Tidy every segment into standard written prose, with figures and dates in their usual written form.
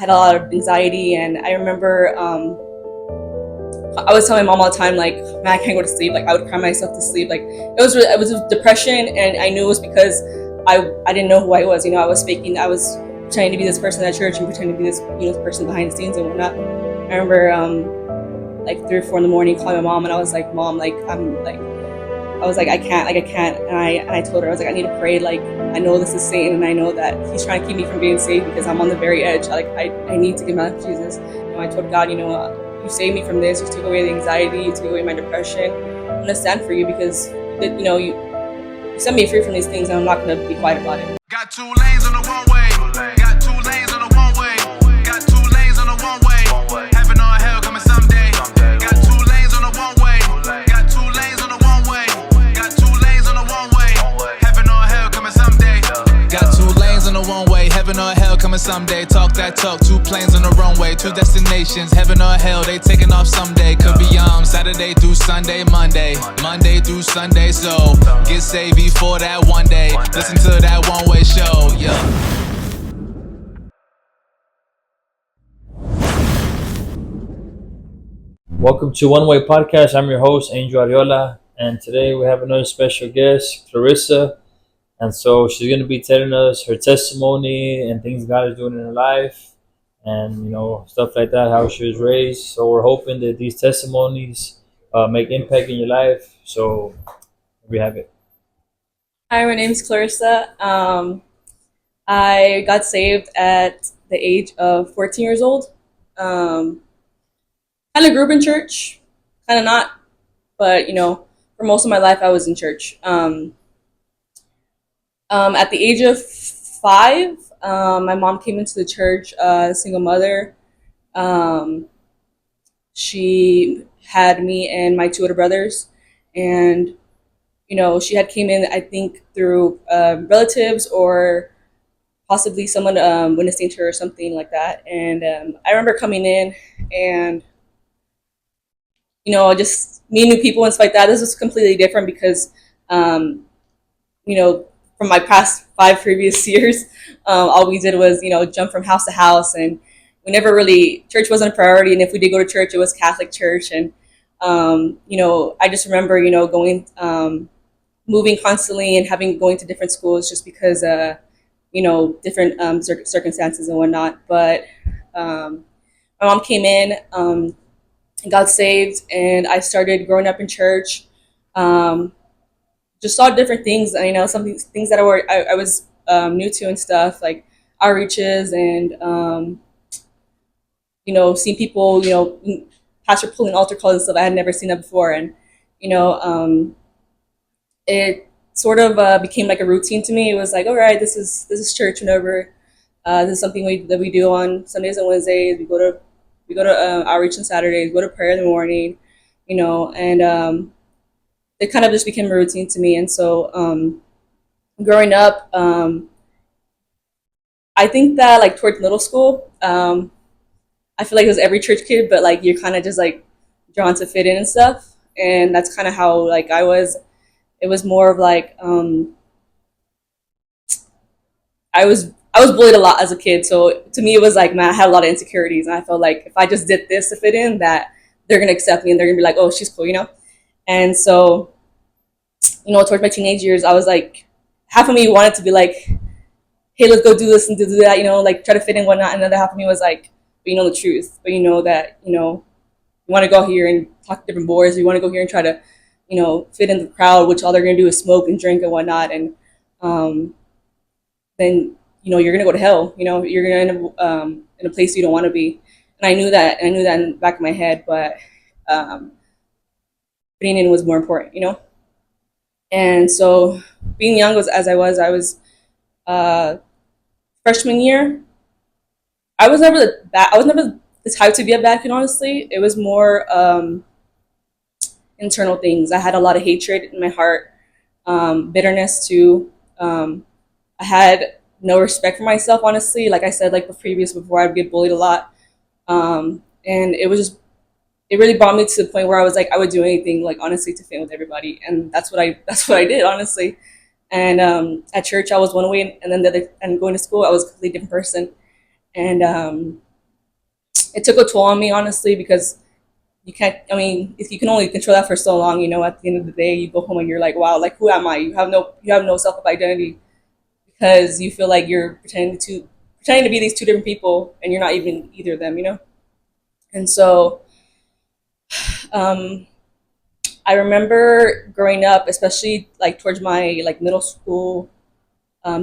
had a lot of anxiety, and I remember I was telling my mom all the time, like, man, I can't go to sleep. Like, I would cry myself to sleep. Like, it was depression, and I knew it was because I didn't know who I was. I was faking. I was pretending to be this person at church and pretending to be this person behind the scenes and whatnot. I remember like 3 or 4 in the morning calling my mom, and I was like, Mom, like I was like, I can't, and I told her, I was like, I need to pray. Like, I know this is Satan, and I know that he's trying to keep me from being saved because I'm on the very edge. Like, I need to give my life to Jesus. I told God, you saved me from this. You took away the anxiety. You took away my depression. I'm gonna stand for you because you set me free from these things, and I'm not gonna be quiet about it. Got 2 lanes on the one way. Got 2 lanes on the one way. Got 2 lanes on the one way. Heaven or hell coming someday. Got 2 lanes on the one way. Got 2 lanes on the one way. Got 2 lanes on the one way. Heaven or hell coming someday. Got 2 lanes on the one way. Heaven or hell coming someday. Talk that talk. 2 planes on the runway. 2 destinations. Heaven or hell. They taking off someday. Could be Saturday through Sunday, Monday through Sunday. So get saved before that one day. Listen to that one way show. Yeah. Welcome to One Way Podcast. I'm your host, Angel Ariola, and today we have another special guest, Clarissa. And so she's going to be telling us her testimony and things God is doing in her life and, stuff like that, how she was raised. So we're hoping that these testimonies make impact in your life. So we have it. Hi, my name's Clarissa. I got saved at the age of 14 years old. Kind of grew up in church, kind of not, but for most of my life I was in church. At the age of 5, my mom came into the church, a single mother. She had me and my 2 older brothers, and she had came in, I think, through relatives or possibly someone witnessing to her or something like that. And I remember coming in and just meeting new people and stuff like that. This was completely different because from my past 5 previous years, all we did was jump from house to house, and we never really, church wasn't a priority. And if we did go to church, it was Catholic church. And I just remember going moving constantly and going to different schools just because different circumstances and whatnot. But my mom came in and got saved, and I started growing up in church. Just saw different things, some things that I was new to and stuff, like outreaches and seeing people, pastor pulling altar calls and stuff. I had never seen that before, and it sort of became like a routine to me. It was like, all right, this is church whenever. This is something that we do on Sundays and Wednesdays. We go to outreach on Saturdays. Go to prayer in the morning, and it kind of just became a routine to me. And so growing up, I think that like towards middle school, I feel like it was every church kid, but like you're kind of just like drawn to fit in and stuff. And that's kind of how like I was. It was more of like I was bullied a lot as a kid. So to me, it was like, man, I had a lot of insecurities, and I felt like if I just did this to fit in, that they're gonna accept me and they're gonna be like, oh, she's cool, And so, towards my teenage years, I was like, half of me wanted to be like, hey, let's go do this and do that, like try to fit in, whatnot. And another half of me was like, but you know the truth, but that you want to go here and talk to different boys, you want to go here and try to fit in the crowd, which all they're going to do is smoke and drink and whatnot. And then, you're going to go to hell. You're going to end up in a place you don't want to be. And I knew that in the back of my head, but fitting in was more important, And so being young I was freshman year, I was never the type to be a bad kid, honestly. It was more internal things. I had a lot of hatred in my heart, bitterness too. I had no respect for myself, honestly. Like I said, like before, I'd get bullied a lot, and it really brought me to the point where I was like, I would do anything, like honestly, to fit in with everybody, and that's what I did, honestly. And at church, I was one way, and then and going to school, I was a completely different person. And it took a toll on me, honestly, because you can't, I mean, if you can only control that for so long, at the end of the day, you go home and you're like, wow, like, who am I? You have no self of identity, because you feel like you're pretending to be these two different people, and you're not even either of them. And so, um, I remember growing up, especially like towards my like middle school,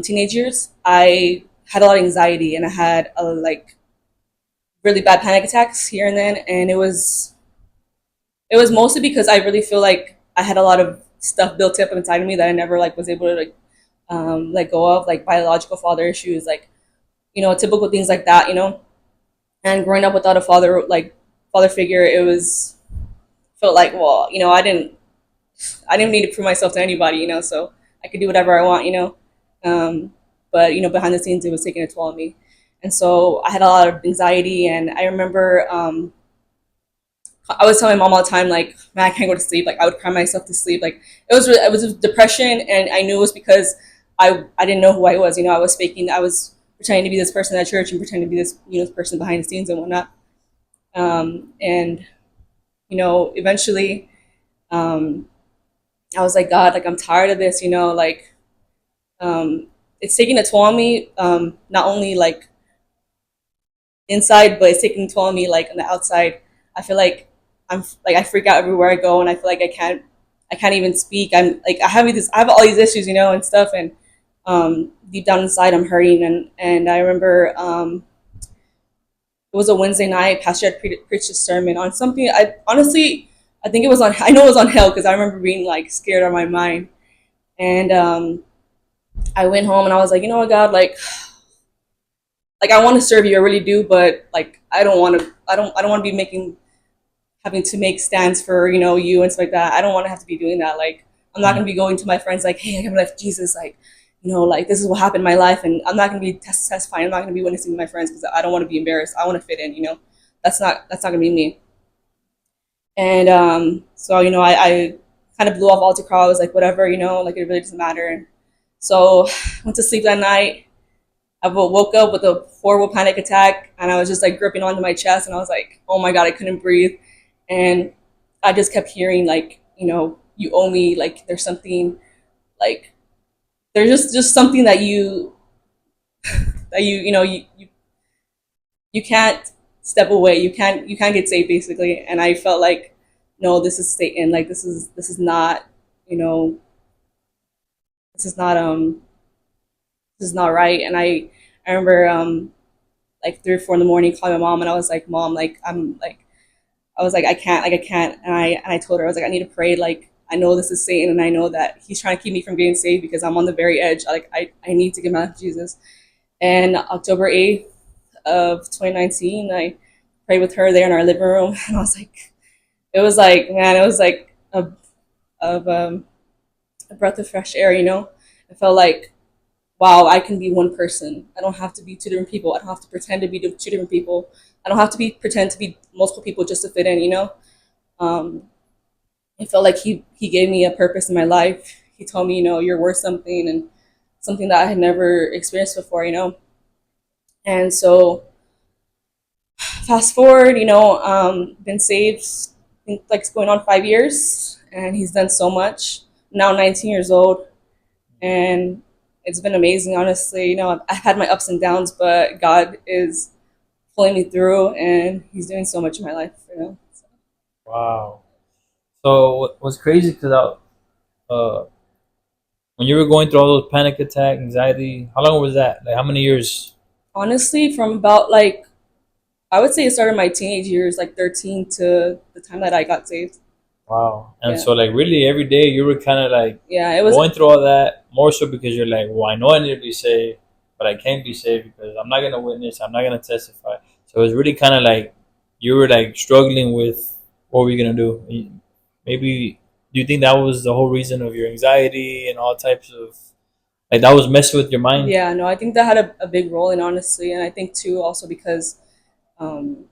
teenage years, I had a lot of anxiety, and I had like really bad panic attacks here and then, and it was mostly because I really feel like I had a lot of stuff built up inside of me that I never like was able to like let go of, like biological father issues, like typical things like that. And growing up without a father figure, it was felt like, well, I didn't need to prove myself to anybody, so I could do whatever I want. Um, but behind the scenes, it was taking a toll on me, and so I had a lot of anxiety. And I remember I was telling my mom all the time, like, man, I can't go to sleep. Like, I would cry myself to sleep. Like, it was depression, and I knew it was because I didn't know who I was. I was faking. I was pretending to be this person at church and pretending to be this person behind the scenes and whatnot. And eventually, um, I was like, God, like, I'm tired of this. Like, it's taking a toll on me. Not only like inside, but it's taking a toll on me like on the outside. I feel like I freak out everywhere I go, and I feel like I can't even speak. I have all these issues, and stuff, and deep down inside, I'm hurting. And I remember it was a Wednesday night. Pastor had preached a sermon on something. I think it was on. I know it was on hell, because I remember being like scared out of my mind. And I went home and I was like, you know what, God, like I want to serve you, I really do, but like I don't want to. I don't want to be having to make stands for you and stuff like that. I don't want to have to be doing that. Like, I'm not gonna be going to my friends like, hey, I have left Jesus, like, like, this is what happened in my life, and I'm not gonna be testifying. I'm not gonna be witnessing to my friends, because I don't want to be embarrassed. I want to fit in. That's not gonna be me. And so I kind of blew off altar call. I was like, whatever, like, it really doesn't matter. And so went to sleep that night. I woke up with a horrible panic attack, and I was just like gripping onto my chest, and I was like, oh my God, I couldn't breathe. And I just kept hearing, like, you owe me, like, there's something, like, there's just something that you can't step away. You can't get saved, basically. And I felt like, no, this is Satan. Like, this is not, this is not this is not right. And I remember like 3 or 4 in the morning, calling my mom, and I was like, Mom, like, I was like, I can't. And I told her, I was like, I need to pray. Like, I know this is Satan, and I know that he's trying to keep me from getting saved, because I'm on the very edge. Like, I need to give my life to Jesus. And October 8th of 2019, I prayed with her there in our living room, and I was like, it was like, man, it was like a breath of fresh air. I felt like, wow, I can be one person. I don't have to be two different people. I don't have to pretend to be two different people. I don't have to pretend to be multiple people just to fit in. Um, I felt like he gave me a purpose in my life. He told me, you're worth something, and something that I had never experienced before. And so fast forward, been saved, I think, like, it's going on 5 years, and he's done so much. Now 19 years old, and it's been amazing, honestly. I've had my ups and downs, but God is pulling me through, and he's doing so much in my life. So. Wow. So what's crazy, because when you were going through all those panic attack, anxiety, how long was that? Like, how many years? Honestly, from about, like, I would say it started my teenage years, like 13, to the time that I got saved. Wow. And Yeah. so, like, really every day you were kind of like Yeah, it was. going through all that, more so because you're like, well, I know I need to be saved, but I can't be saved because I'm not going to witness, I'm not going to testify. So it was really kind of like you were like struggling with what were you going to do? Maybe, do you think that was the whole reason of your anxiety and all types of, like, that was messing with your mind? Yeah, no, I think that had a big role in, honestly. And I think, too, also because um,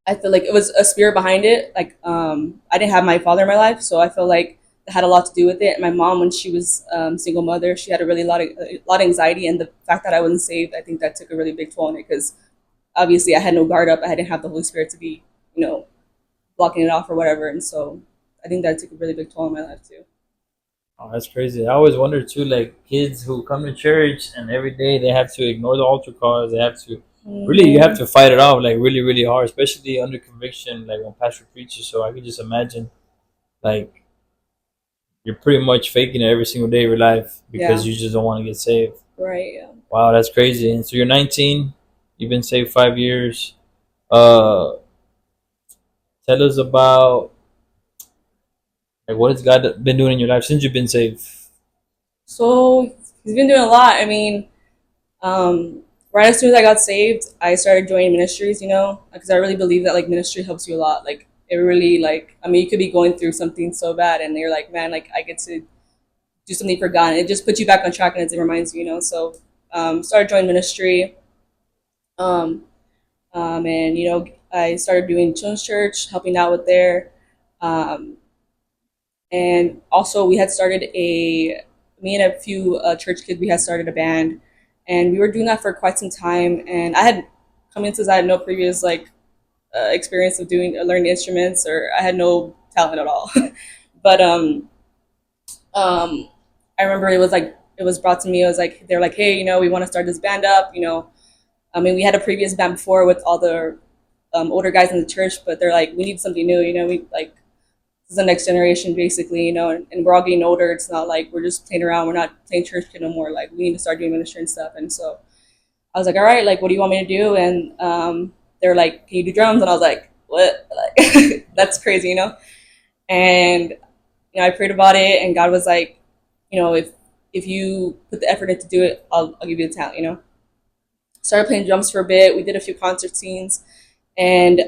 I feel like it was a spirit behind it. Like, I didn't have my father in my life, so I feel like that had a lot to do with it. And my mom, when she was single mother, she had a lot of anxiety, and the fact that I wasn't saved, I think that took a really big toll on it, because obviously I had no guard up. I didn't have the Holy Spirit to be, blocking it off or whatever. And so I think that took a really big toll on my life too. Oh, that's crazy. I always wonder too, like kids who come to church and every day they have to ignore the altar calls. They have to really, you have to fight it off like really, really hard, especially under conviction, like when pastor preaches. So I could just imagine, like you're pretty much faking it every single day of your life because Yeah. you just don't want to get saved. Right. Yeah. Wow, that's crazy. And so you're 19. You've been saved 5 years. Uh, Tell us about like what has God been doing in your life since you've been saved. So he's been doing a lot. I mean, right as soon as I got saved, I started joining ministries, because I really believe that like ministry helps you a lot. Like it really like, I mean, you could be going through something so bad and you're like, man, like I get to do something for God. And it just puts you back on track and it reminds you, So started joining ministry. Um, and I started doing children's church, helping out with there. Um, and also we had started me and a few church kids, we had started a band, and we were doing that for quite some time. And I had come into this, I had no previous like experience of learning instruments, or I had no talent at all. But I remember it was brought to me. It was like they're like, hey, we want to start this band up. I mean, we had a previous band before with all the older guys in the church, but they're like, we need something new. We like this is the next generation basically, and we're all getting older. It's not like we're just playing around. We're not playing church kid no more. Like we need to start doing ministry and stuff. And so I was like, all right, like what do you want me to do? And they're like, can you do drums? And I was like, what? Like that's crazy, And I prayed about it, and God was like, if you put the effort in to do it, I'll give you the talent. Started playing drums for a bit. We did a few concert scenes, and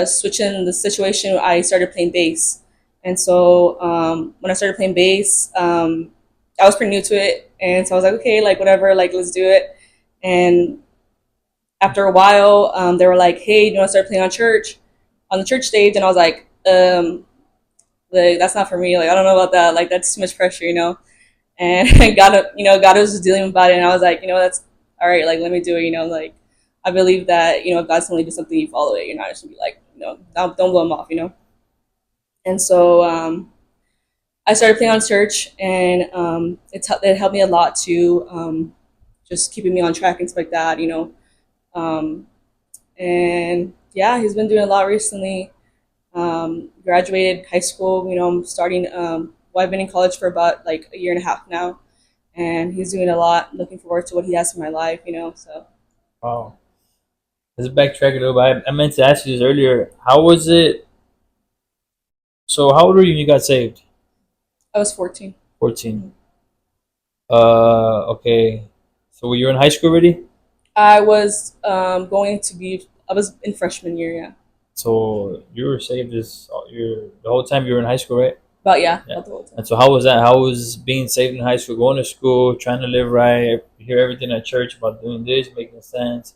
switching the situation, I started playing bass. And so when I started playing bass, I was pretty new to it, and so I was like, okay, like whatever, like let's do it. And after a while, they were like, hey, do you want to start playing on the church stage? And I was like, like that's not for me. Like I don't know about that. Like that's too much pressure. And God was just dealing about it, and I was like, that's all right. Like let me do it. Like I believe that if God's telling you to do something, you follow it. You're not just gonna be like, don't blow him off. And so I started playing on church, and it helped me a lot to just keeping me on track and stuff like that. And yeah, he's been doing a lot recently. Graduated high school. I'm starting. I've been in college for about like a year and a half now, and he's doing a lot. Looking forward to what he has for my life. So. Wow. Let's backtrack a little bit. I meant to ask you this earlier. How was it? So, how old were you when you got saved? I was 14. 14. Okay. So, were you in high school already? I was I was in freshman year, yeah. So, you were saved the whole time you were in high school, right? Yeah. Yeah. About the whole time. And so, how was that? How was being saved in high school, going to school, trying to live right, hear everything at church about doing this, making sense?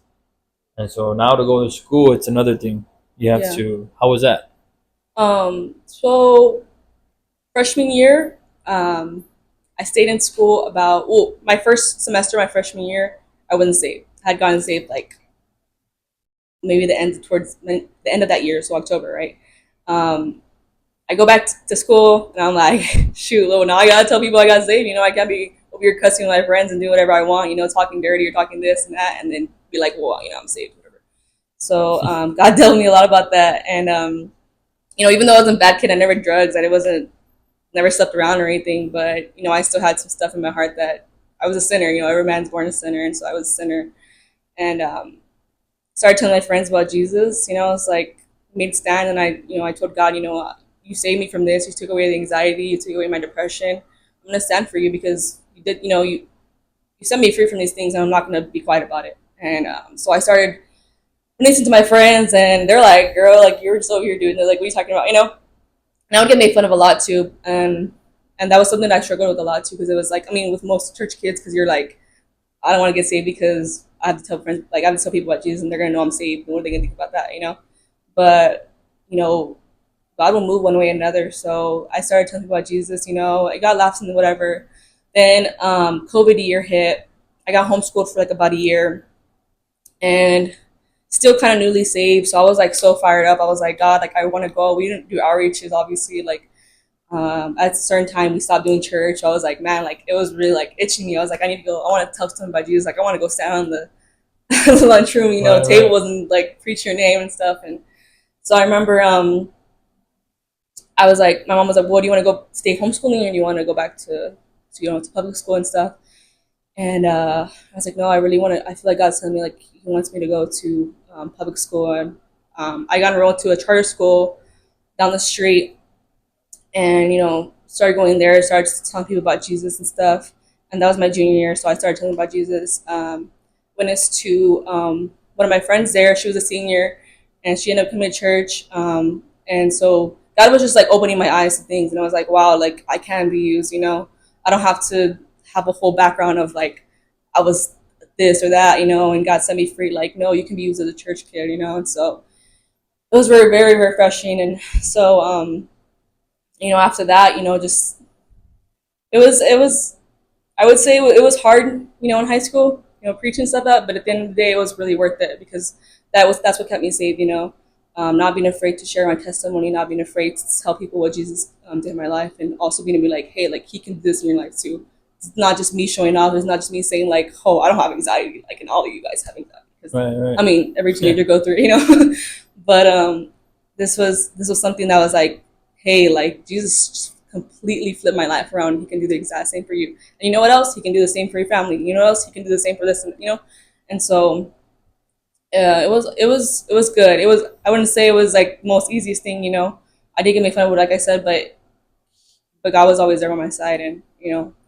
And so now to go to school, it's another thing. You have Yeah. to. How was that? So freshman year, I stayed in school my first semester, my freshman year, I wasn't saved. I had gotten saved like maybe towards the end of that year, so October, right? I go back to school and I'm like, shoot, well, now I gotta tell people I got saved. I can't be over here cussing with my friends and doing whatever I want, talking dirty or talking this and that, and then be like, well, I'm saved, whatever. So God dealt with me a lot about that, and even though I wasn't a bad kid, I never did drugs, never slept around or anything, but I still had some stuff in my heart that I was a sinner. Every man's born a sinner, and so I was a sinner, and started telling my friends about Jesus. It's like made a stand, and I told God, you saved me from this. You took away the anxiety. You took away my depression. I'm gonna stand for you because you did. You set me free from these things, and I'm not gonna be quiet about it. And so I started listening to my friends, and they're like, "Girl, like you're just over here doing." They're like, "What are you talking about?" And I would get made fun of a lot too, and that was something that I struggled with a lot too, because it was like, I mean, with most church kids, because you're like, I don't want to get saved because I have to tell friends, like I have to tell people about Jesus, and they're gonna know I'm saved. And what are they gonna think about that, But God will move one way or another. So I started telling people about Jesus. I got laughs and whatever. Then COVID year hit. I got homeschooled for like about a year, and still kind of newly saved. So I was like so fired up. I was like, God, like I want to go. We didn't do outreaches, obviously. Like at a certain time, we stopped doing church. I was like, man, like it was really like itching me. I was like, I need to go. I want to tell someone about Jesus. Like I want to go stand on the lunchroom, Right, right. tables and like preach your name and stuff. And so I remember I was like, my mom was like, well, do you want to go stay homeschooling or do you want to go back to public school and stuff? And I was like, no, I really want to. I feel like God's telling me like He wants me to go to public school. And I got enrolled to a charter school down the street, and started going there. Started telling people about Jesus and stuff. And that was my junior year, so I started telling about Jesus. Witnessed to one of my friends there. She was a senior, and she ended up coming to church. And so God was just like opening my eyes to things, and I was like, wow, like I can be used. I don't have to have a whole background of like I was this or that, and God set me free. Like, no, you can be used as a church kid, and so it was very, very refreshing. And so, after that, just it was I would say it was hard, in high school, preaching stuff up, but at the end of the day, it was really worth it because that's what kept me saved, not being afraid to share my testimony, not being afraid to tell people what Jesus did in my life, and also being to be like, hey, like He can do this in your life too. It's not just me showing off. It's not just me saying like, oh, I don't have anxiety, like, and all of you guys have anxiety. Because Right, right. I mean, every teenager go through it. But this was something that was like, hey, like Jesus just completely flipped my life around. He can do the exact same for you. And you know what else? He can do the same for your family. You know what else? He can do the same for this. And so it was good. It was, I wouldn't say it was like the most easiest thing. I did get made fun of it, like I said, but God was always there on my side, and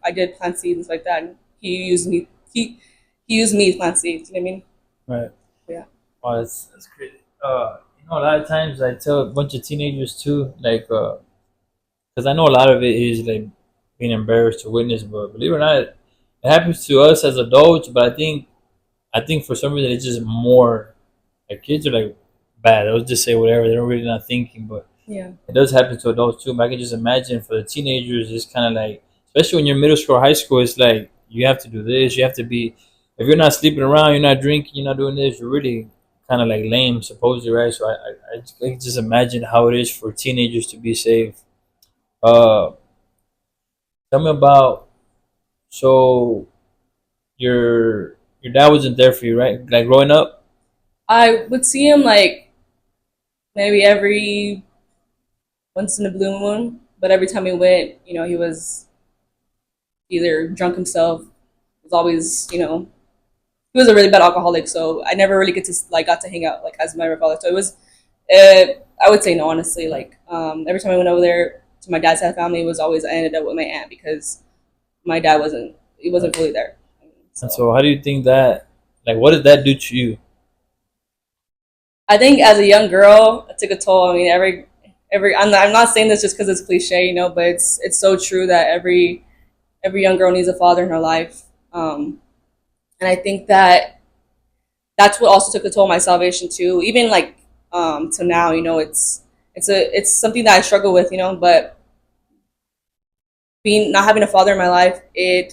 I did plant seeds and stuff like that, and He used me. He used me to plant seeds. You know what I mean? Right. Yeah. Oh, that's crazy. A lot of times I tell a bunch of teenagers too, like, because I know a lot of it is like being embarrassed to witness, but believe it or not, it happens to us as adults. But I think for some reason it's just more like kids are like bad. They'll just say whatever. They're really not thinking, but Yeah. it does happen to adults too. But I can just imagine for the teenagers, it's kind of like, especially when you're middle school or high school, it's like you have to do this. You have to be, if you're not sleeping around, you're not drinking, you're not doing this, you're really kind of like lame, supposedly, right? So I can just imagine how it is for teenagers to be saved. Uh, Tell me about, so your dad wasn't there for you, right? Like growing up. I would see him like maybe every once in a blue moon, but every time he went, he was either drunk himself. Was always, he was a really bad alcoholic, so I never really got to hang out like as my father. So it was, I would say no, honestly. Like every time I went over there to my dad's side of the family, it was always I ended up with my aunt because my dad wasn't fully there. And So so, how do you think that, like, what did that do to you? I think as a young girl, it took a toll. I mean, every I'm not saying this just because it's cliche, but it's so true that every young girl needs a father in her life. And I think that that's what also took a toll on my salvation too. Even like to now, it's something that I struggle with, but being not having a father in my life, I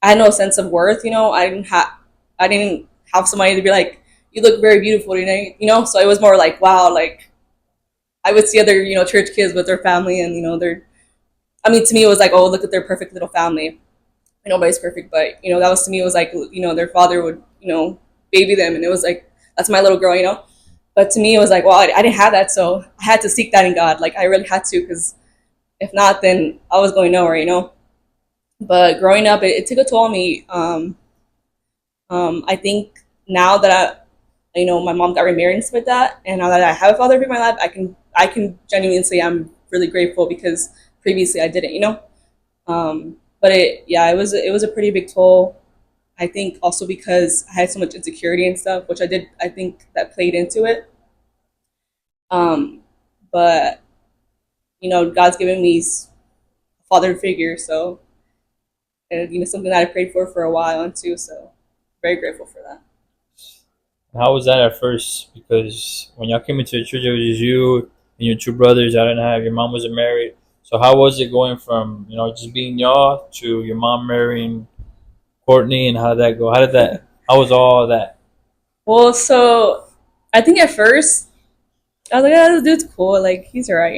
had no sense of worth, I didn't have somebody to be like, you look very beautiful, so it was more like, wow, like I would see other, church kids with their family, and they're, I mean, to me it was like, oh, look at their perfect little family. Nobody's perfect, but that was, to me, it was like, their father would, baby them, and it was like, that's my little girl. But to me it was like, well, I didn't have that, so I had to seek that in God. Like I really had to, because if not, then I was going nowhere. But growing up, it took a toll on me. I think now that my mom got remarried and stuff like that, and now that I have a father in my life, I can genuinely say I'm really grateful, because previously I didn't. But it was a pretty big toll. I think also because I had so much insecurity and stuff, which I think that played into it. Um, but God's given me a father figure, so, and something that I prayed for a while on too. So very grateful for that. How was that at first? Because when y'all came into the church, it was just you and your two brothers. I didn't have, your mom wasn't married. So how was it going from just being y'all to your mom marrying Courtney, and how did that go? How was all that? Well, so I think at first I was like, "Oh, this dude's cool. Like he's alright,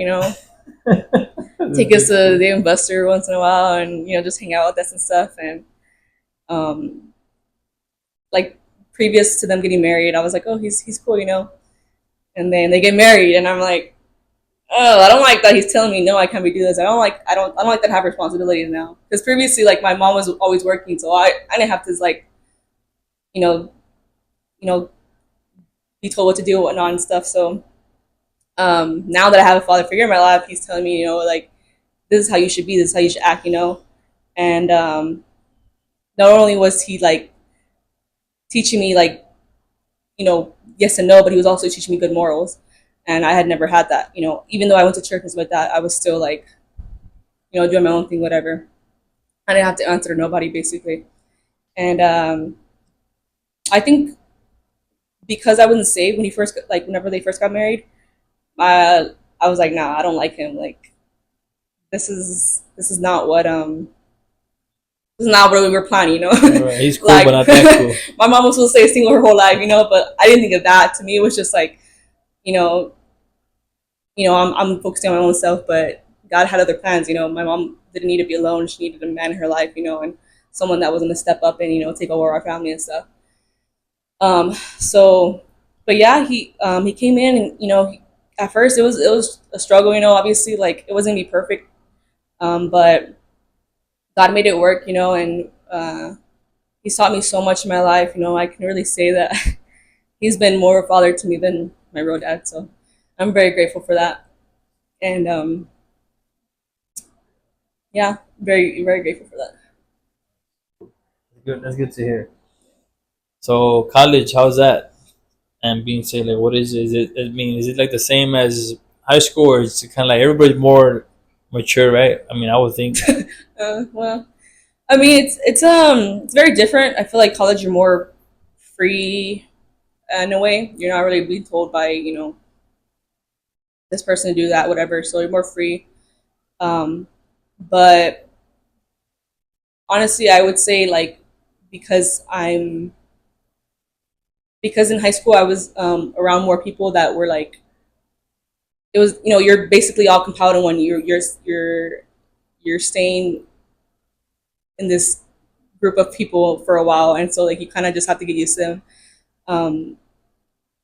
take us to Dave and Buster once in a while, and just hang out with us and stuff." And um, like previous to them getting married, I was like, "Oh, he's cool." And then they get married, and I'm like, "Oh, I don't like that he's telling me no, I can't be do this. I don't like that I have responsibilities now." Because previously, like my mom was always working, so I didn't have to like you know you know be told what to do and whatnot and stuff. So now that I have a father figure in my life, he's telling me, like this is how you should be, this is how you should act. And not only was he like teaching me like yes and no, but he was also teaching me good morals, and I had never had that. Even though I went to church and stuff like that, I was still like doing my own thing, whatever. I didn't have to answer to nobody basically. And I think because I wasn't saved when he first like whenever they first got married, I was like, nah, I don't like him. Like this is not what this is not what we were planning. Right, he's cool, Like but not that cool. my mom was supposed to stay single her whole life, but I didn't think of that. To me, it was just like, you know, I'm focusing on my own self, but God had other plans. My mom didn't need to be alone; she needed a man in her life, and someone that was going to step up and take over our family and stuff. So, but yeah, he came in, and at first it was a struggle. Obviously, like it wasn't gonna be perfect, but God made it work, and he's taught me so much in my life. I can really say that he's been more of a father to me than my real dad. So I'm very grateful for that, and yeah, very very grateful for that. Good. That's good to hear. So college, how's that? And being say like, what is it? Is it? I mean, is it like the same as high school, or is it kind of like everybody's more mature, right? I mean, I would think. Well, I mean, it's very different. I feel like college you're more free in a way. You're not really being told by this person to do that, whatever. So you're more free. Um, but honestly, I would say like because I'm because in high school I was around more people that were like it was you're basically all compiled in one. You're staying in this group of people for a while, and so like you kind of just have to get used to them. Um,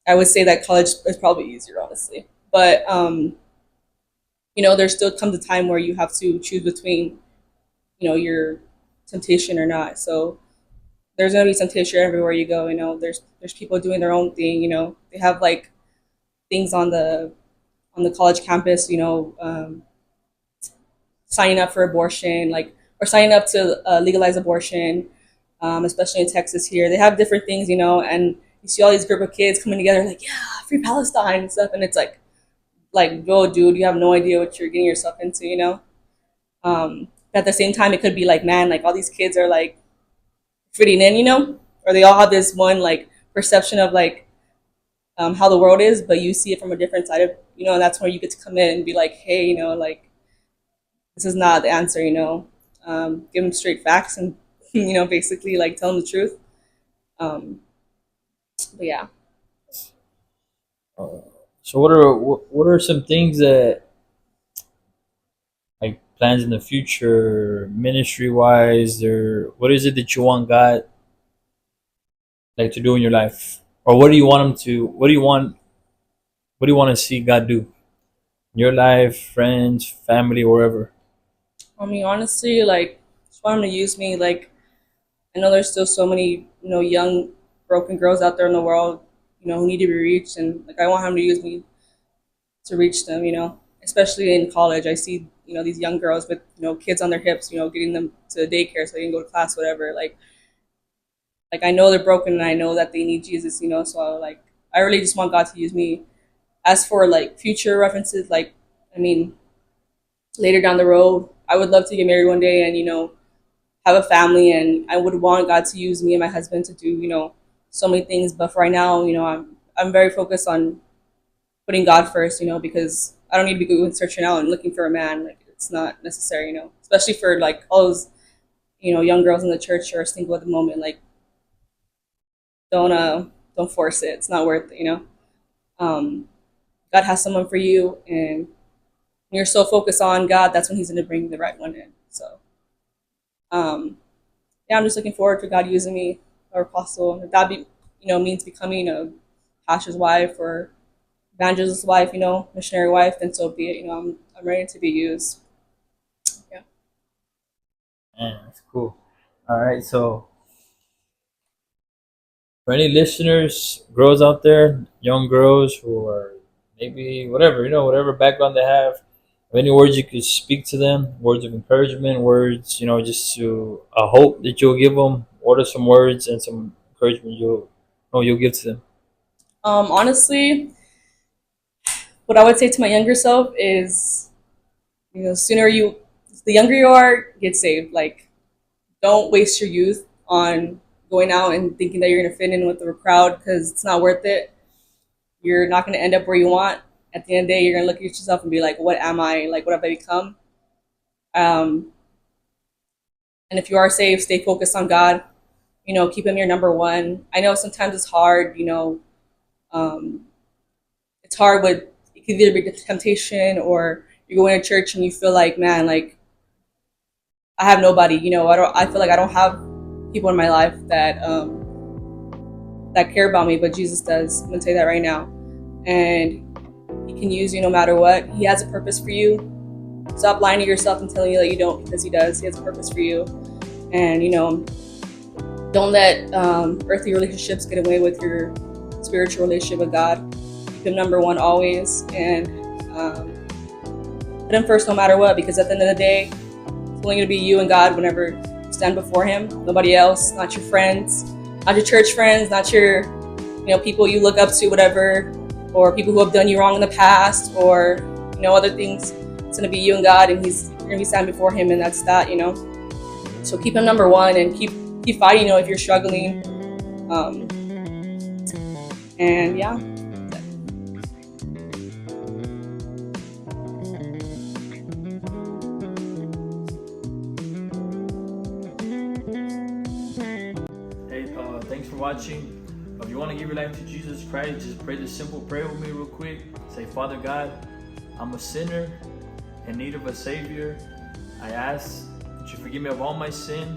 I would say that college is probably easier, honestly, but there still comes a time where you have to choose between your temptation or not. So there's gonna be temptation everywhere you go. There's people doing their own thing. They have like things on the college campus. Signing up for abortion, like or signing up to legalize abortion, especially in Texas here. They have different things, and you see all these group of kids coming together like, yeah, free Palestine and stuff, and it's like, yo, dude, you have no idea what you're getting yourself into. At the same time, it could be like, man, like all these kids are like fitting in, or they all have this one like perception of like how the world is, but you see it from a different side of, and that's where you get to come in and be like, hey, like this is not the answer. Give them straight facts and basically like tell them the truth. Um, but yeah. Uh, so what are some things that like plans in the future, ministry wise, or what is it that you want God like to do in your life, or what do you want him to? What do you want to see God do in your life, friends, family, wherever? I mean, honestly, like just want them to use me. Like I know there's still so many young broken girls out there in the world who need to be reached, and like I want him to use me to reach them. Especially in college, I see these young girls with kids on their hips, getting them to daycare so they can go to class, whatever. Like I know they're broken, and I know that they need Jesus. So I really just want God to use me. As for like future references, like I mean, later down the road, I would love to get married one day and have a family, and I would want God to use me and my husband to do so many things. But for right now, I'm very focused on putting God first, because I don't need to be going searching out and looking for a man. Like it's not necessary. Especially for like all those young girls in the church who are single at the moment. Like don't don't force it. It's not worth it, God has someone for you, and when you're so focused on God, that's when He's going to bring the right one in. So, yeah, I'm just looking forward to God using me or possible. If that means becoming a pastor's wife or evangelist's wife, missionary wife, then so be it. I'm ready to be used. Yeah. Man, that's cool. All right, so for any listeners, girls out there, young girls who are maybe whatever background they have, any words you could speak to them, words of encouragement, words, just to a hope that you'll give them. What are some words and some encouragement you'll give to them? Honestly, what I would say to my younger self is, the younger you are, get saved. Like, don't waste your youth on going out and thinking that you're going to fit in with the crowd, because it's not worth it. You're not going to end up where you want. At the end of the day, you're going to look at yourself and be like, what am I? Like, what have I become? And if you are saved, stay focused on God. Keep Him your number one. I know sometimes it's hard, it's hard with, it could either be temptation, or you go into church and you feel like, man, like, I have nobody, I feel like I don't have people in my life that care about me, but Jesus does. I'm going to tell you that right now. And He can use you no matter what. He has a purpose for you. Stop lying to yourself and telling you that you don't, because He does. He has a purpose for you. And, don't let earthly relationships get away with your spiritual relationship with God. Keep Him number one always, and put Him first no matter what, because at the end of the day, it's only going to be you and God whenever you stand before Him. Nobody else, not your friends, not your church friends, not your people you look up to, whatever, or people who have done you wrong in the past, or other things. It's going to be you and God, and you're going to be standing before Him, and that's that. So keep Him number one, and keep fighting, if you're struggling. And yeah. Hey, thanks for watching. If you want to give your life to Jesus Christ, just pray this simple prayer with me real quick. Say, Father God, I'm a sinner in need of a Savior. I ask that you forgive me of all my sin.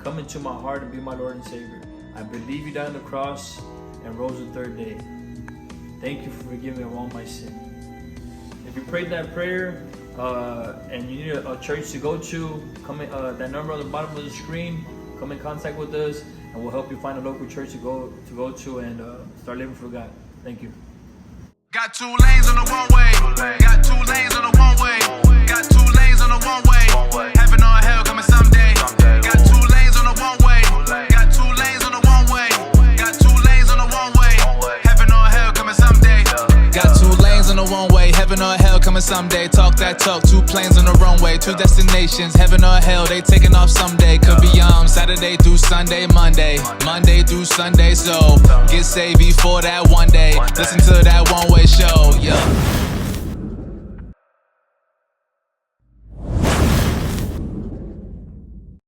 Come into my heart and be my Lord and Savior. I believe you died on the cross and rose the third day. Thank you for forgiving me of all my sin. If you prayed that prayer and you need a church to go to, come in, that number on the bottom of the screen, come in contact with us, and we'll help you find a local church to go to and start living for God. Thank you. Got 2 lanes on the one way. Got 2 lanes on the one way. Got 2 lanes on the one way. Heaven or hell coming someday. Got 2 lanes on the one way. Got 2 lanes on the one way. Got 2 lanes on the one way. Heaven or hell coming someday. Got 2 lanes on the one way. Heaven or hell coming someday. Talk that talk. 2 planes on the runway. 2 destinations. Heaven or hell. They taking off someday. Could be Saturday through Sunday, Monday through Sunday. So get saved before that one day. Listen to that one way show. Yeah.